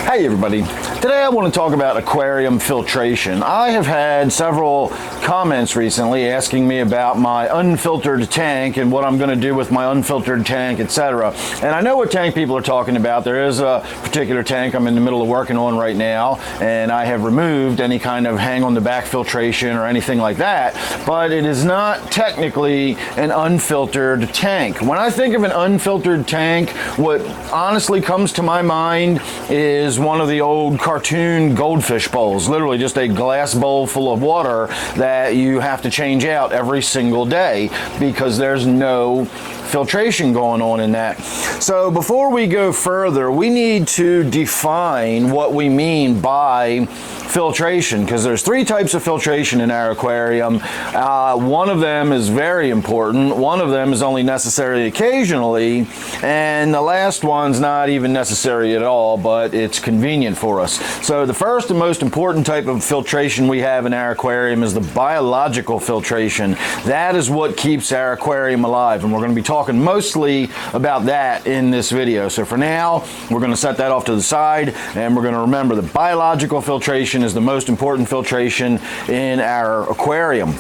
Hey everybody, today I want to talk about aquarium filtration. I have had several comments recently asking me about my unfiltered tank and what I'm going to do with my unfiltered tank, etc. And I know what tank people are talking about. There is a particular tank I'm in the middle of working on right now, and I have removed any kind of hang on the back filtration or anything like that, but it is not technically an unfiltered tank. When I think of an unfiltered tank, what honestly comes to my mind is one of the old cartoon goldfish bowls, literally just a glass bowl full of water that you have to change out every single day because there's no filtration going on in that. So before we go further, we need to define what we mean by filtration, because there's three types of filtration in our aquarium. One of them is very important, one of them is only necessary occasionally, and the last one's not even necessary at all, but it's convenient for us. So the first and most important type of filtration we have in our aquarium is the biological filtration. That is what keeps our aquarium alive, and we're going to be talking mostly about that in this video. So for now, we're going to set that off to the side, and we're going to remember that biological filtration is the most important filtration in our aquarium.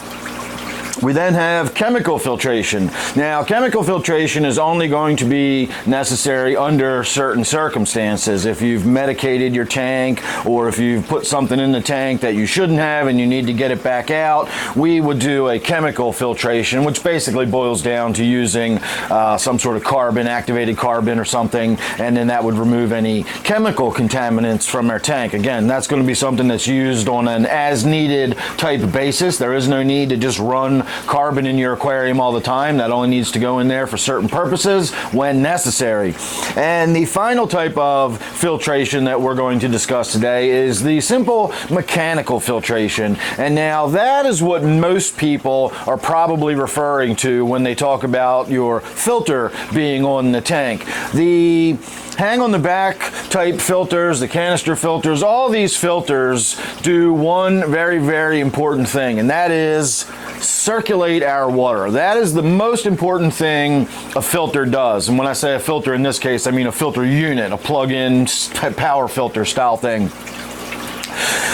We then have chemical filtration. Now, chemical filtration is only going to be necessary under certain circumstances. If you've medicated your tank, or if you've put something in the tank that you shouldn't have and you need to get it back out, we would do a chemical filtration, which basically boils down to using some sort of carbon, activated carbon or something, and then that would remove any chemical contaminants from our tank. Again, that's going to be something that's used on an as-needed type basis. There is no need to just run carbon in your aquarium all the time. That only needs to go in there for certain purposes when necessary. And the final type of filtration that we're going to discuss today is the simple mechanical filtration. And now that is what most people are probably referring to when they talk about your filter being on the tank. The hang on the back type filters, the canister filters, all these filters do one very, very important thing, and that is circulate our water. That is the most important thing a filter does. And when I say a filter in this case, I mean a filter unit, a plug-in power filter style thing.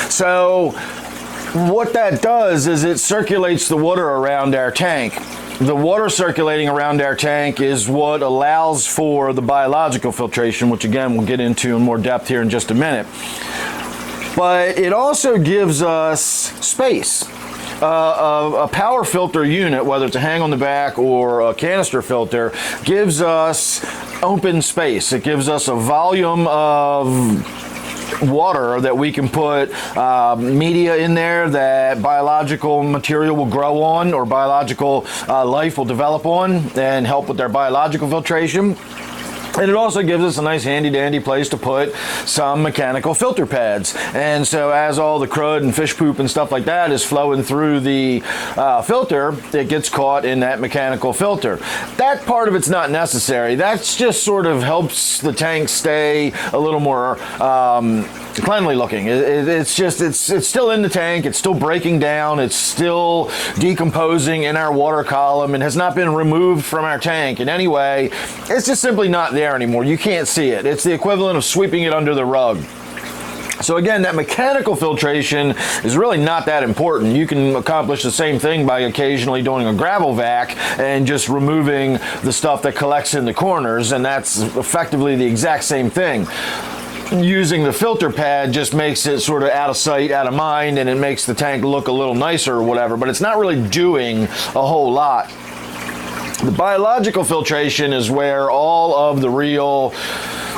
So what that does is it circulates the water around our tank. The water circulating around our tank is what allows for the biological filtration, which again we'll get into in more depth here in just a minute. But it also gives us space. A power filter unit, whether it's a hang on the back or a canister filter, gives us open space. It gives us a volume of water that we can put media in there that biological material will grow on, or biological life will develop on and help with their biological filtration. And it also gives us a nice handy-dandy place to put some mechanical filter pads. And so as all the crud and fish poop and stuff like that is flowing through the filter, it gets caught in that mechanical filter. That part of it's not necessary. That's just sort of helps the tank stay a little more cleanly looking. It's still in the tank, it's still breaking down, it's still decomposing in our water column, and has not been removed from our tank in any way. It's just simply not there anymore. You can't see it. It's the equivalent of sweeping it under the rug. So again, that mechanical filtration is really not that important. You can accomplish the same thing by occasionally doing a gravel vac and just removing the stuff that collects in the corners, and that's effectively the exact same thing. Using the filter pad just makes it sort of out of sight, out of mind, and it makes the tank look a little nicer or whatever, but it's not really doing a whole lot. The biological filtration is where all of the real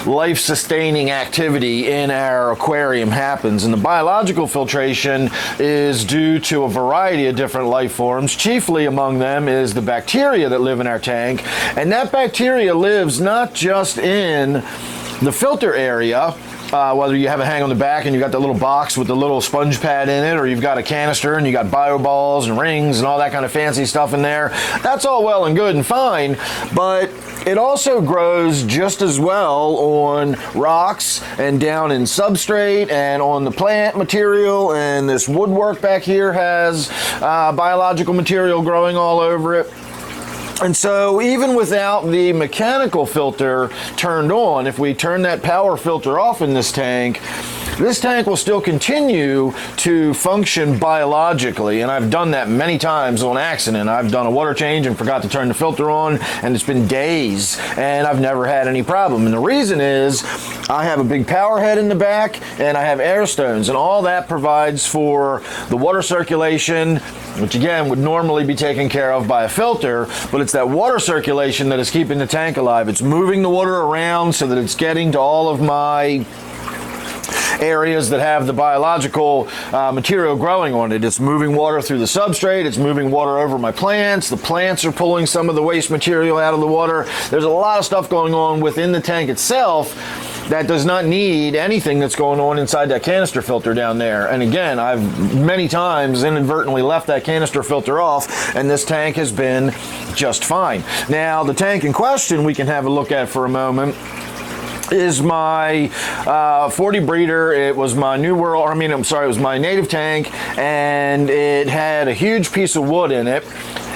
life-sustaining activity in our aquarium happens, and the biological filtration is due to a variety of different life forms. Chiefly among them is the bacteria that live in our tank, and that bacteria lives not just in the filter area, whether you have a hang on the back and you've got that little box with the little sponge pad in it, or you've got a canister and you got bio balls and rings and all that kind of fancy stuff in there. That's all well and good and fine, but it also grows just as well on rocks and down in substrate and on the plant material, and this woodwork back here has biological material growing all over it. And so even without the mechanical filter turned on, if we turn that power filter off in this tank will still continue to function biologically. And I've done that many times on accident. I've done a water change and forgot to turn the filter on, and it's been days, and I've never had any problem. And the reason is I have a big power head in the back, and I have air stones, and all that provides for the water circulation, which again would normally be taken care of by a filter, but it's that water circulation that is keeping the tank alive. It's moving the water around so that it's getting to all of my areas that have the biological material growing on it. It's moving water through the substrate, it's moving water over my plants, the plants are pulling some of the waste material out of the water. There's a lot of stuff going on within the tank itself that does not need anything that's going on inside that canister filter down there. And again, I've many times inadvertently left that canister filter off, and this tank has been just fine. Now, the tank in question we can have a look at for a moment is my 40 breeder. It was my New World, it was my native tank, and it had a huge piece of wood in it.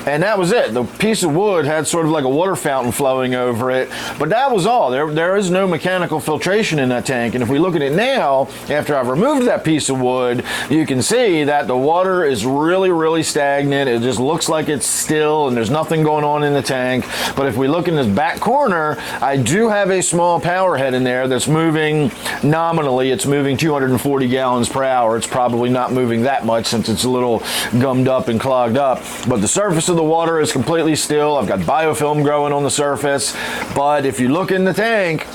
And that was it. The piece of wood had sort of like a water fountain flowing over it, but that was all. There is no mechanical filtration in that tank. And if we look at it now, after I've removed that piece of wood, you can see that the water is really, really stagnant. It just looks like it's still, and there's nothing going on in the tank. But if we look in this back corner, I do have a small power head in there that's moving nominally. It's moving 240 gallons per hour. It's probably not moving that much since it's a little gummed up and clogged up. But the surface of the water is completely still. I've got biofilm growing on the surface, but if you look in the tank,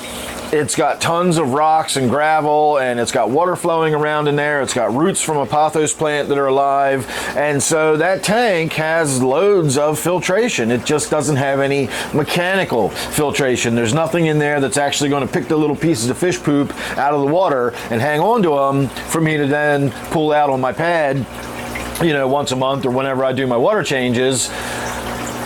it's got tons of rocks and gravel, and it's got water flowing around in there. It's got roots from a pothos plant that are alive, and so that tank has loads of filtration. It just doesn't have any mechanical filtration. There's nothing in there that's actually going to pick the little pieces of fish poop out of the water and hang on to them for me to then pull out on my pad, once a month or whenever I do my water changes.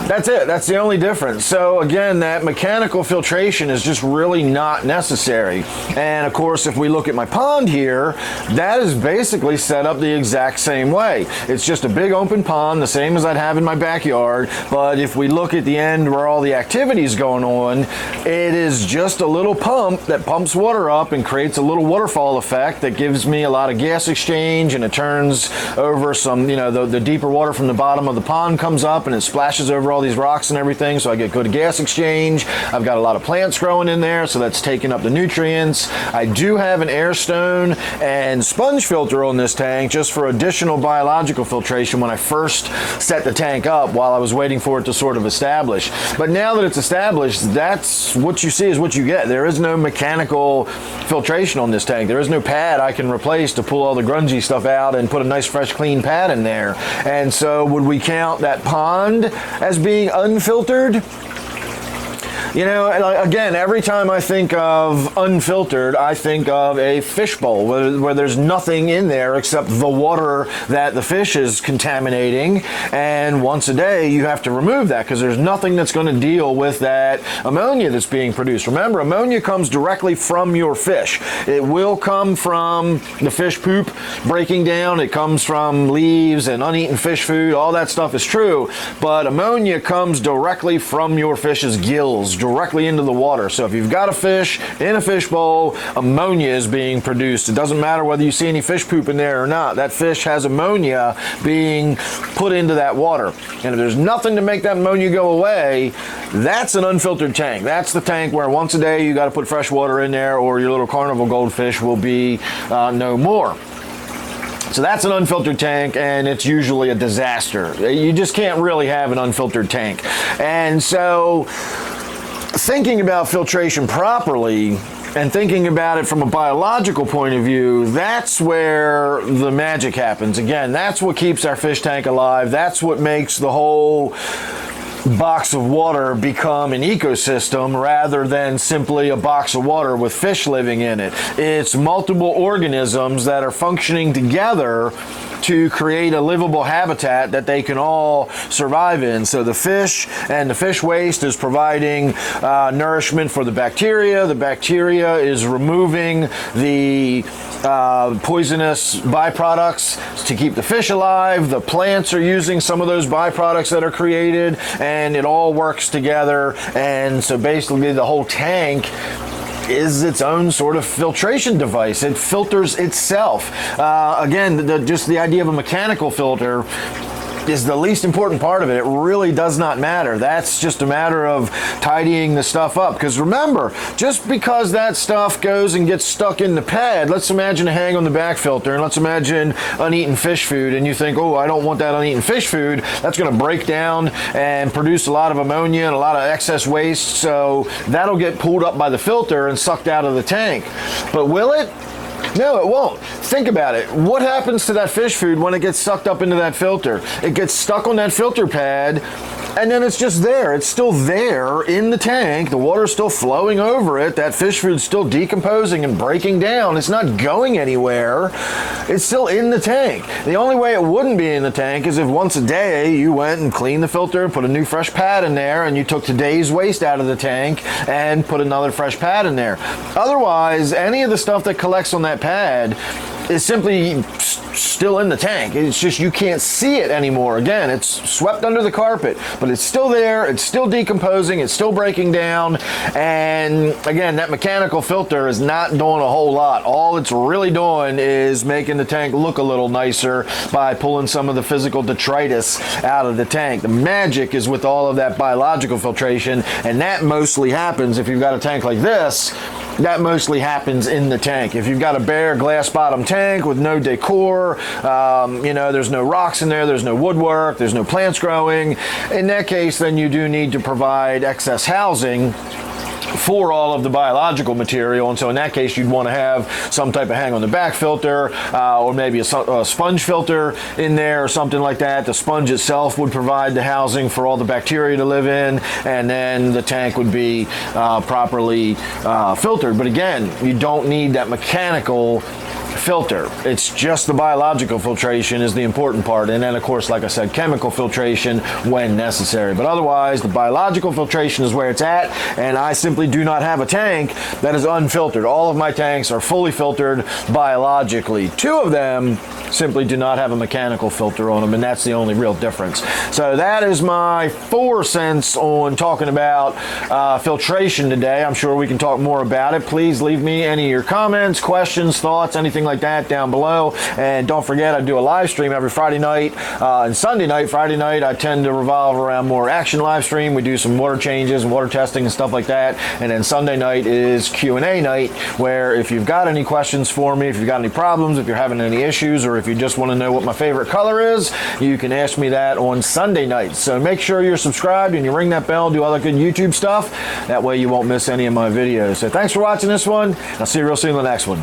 That's it. That's the only difference. So again, that mechanical filtration is just really not necessary. And of course, if we look at my pond here, that is basically set up the exact same way. It's just a big open pond, the same as I'd have in my backyard. But if we look at the end where all the activity is going on, it is just a little pump that pumps water up and creates a little waterfall effect that gives me a lot of gas exchange, and it turns over some, the deeper water from the bottom of the pond comes up and it splashes over all these rocks and everything, so I get good gas exchange. I've got a lot of plants growing in there, so that's taking up the nutrients. I do have an air stone and sponge filter on this tank just for additional biological filtration when I first set the tank up, while I was waiting for it to sort of establish. But now that it's established, that's what you see is what you get. There is no mechanical filtration on this tank. There is no pad I can replace to pull all the grungy stuff out and put a nice fresh clean pad in there. And so would we count that pond as being unfiltered? Again, every time I think of unfiltered, I think of a fishbowl where there's nothing in there except the water that the fish is contaminating, and once a day you have to remove that because there's nothing that's going to deal with that ammonia that's being produced. Remember, ammonia comes directly from your fish. It will come from the fish poop breaking down. It comes from leaves and uneaten fish food. All that stuff is true, but ammonia comes directly from your fish's gills, directly into the water. So if you've got a fish in a fish bowl, ammonia is being produced. It doesn't matter whether you see any fish poop in there or not. That fish has ammonia being put into that water. And if there's nothing to make that ammonia go away, that's an unfiltered tank. That's the tank where once a day you got to put fresh water in there, or your little carnival goldfish will be no more. So that's an unfiltered tank, and it's usually a disaster. You just can't really have an unfiltered tank. And so thinking about filtration properly and thinking about it from a biological point of view, that's where the magic happens. Again, that's what keeps our fish tank alive. That's what makes the whole box of water become an ecosystem rather than simply a box of water with fish living in it. It's multiple organisms that are functioning together to create a livable habitat that they can all survive in. So the fish and the fish waste is providing nourishment for the bacteria. The bacteria is removing the poisonous byproducts to keep the fish alive. The plants are using some of those byproducts that are created, and it all works together. And so basically the whole tank is its own sort of filtration device. It filters itself. Again, just the idea of a mechanical filter is the least important part of it. It really does not matter. That's just a matter of tidying the stuff up. Because remember, just because that stuff goes and gets stuck in the pad, let's imagine a hang on the back filter, and let's imagine uneaten fish food, and you think, oh, I don't want that uneaten fish food. That's going to break down and produce a lot of ammonia and a lot of excess waste, so that'll get pulled up by the filter and sucked out of the tank. But will it? No, it won't. Think about it. What happens to that fish food when it gets sucked up into that filter? It gets stuck on that filter pad, and then it's just there. It's still there in the tank. The water's still flowing over it. That fish food's still decomposing and breaking down. It's not going anywhere. It's still in the tank. The only way it wouldn't be in the tank is if once a day you went and cleaned the filter, put a new fresh pad in there, and you took today's waste out of the tank and put another fresh pad in there. Otherwise, any of the stuff that collects on that pad is simply still in the tank. It's just you can't see it anymore. Again, it's swept under the carpet, but it's still there. It's still decomposing. It's still breaking down. And again, that mechanical filter is not doing a whole lot. All it's really doing is making the tank look a little nicer by pulling some of the physical detritus out of the tank. The magic is with all of that biological filtration, and that mostly happens if you've got a tank like this. That mostly happens in the tank. If you've got a bare glass bottom tank with no decor, there's no rocks in there, there's no woodwork, there's no plants growing, in that case, then you do need to provide excess housing for all of the biological material. And so in that case, you'd want to have some type of hang on the back filter, or maybe a sponge filter in there or something like that. The sponge itself would provide the housing for all the bacteria to live in, and then the tank would be properly filtered. But again, you don't need that mechanical filter. It's just the biological filtration is the important part, and then of course, like I said, chemical filtration when necessary. But otherwise, the biological filtration is where it's at, and I simply do not have a tank that is unfiltered. All of my tanks are fully filtered biologically. Two of them simply do not have a mechanical filter on them, and that's the only real difference. So that is my 4 cents on talking about filtration today. I'm sure we can talk more about it. Please leave me any of your comments, questions, thoughts, anything like that down below. And don't forget, I do a live stream every Friday night and Sunday night. Friday night I tend to revolve around more action live stream. We do some water changes and water testing and stuff like that. And then Sunday night is Q&A night, where if you've got any questions for me, if you've got any problems, if you're having any issues, or if you just want to know what my favorite color is, you can ask me that on Sunday nights. So make sure you're subscribed and you ring that bell, do all that good YouTube stuff. That way you won't miss any of my videos. So thanks for watching this one. I'll see you real soon in the next one.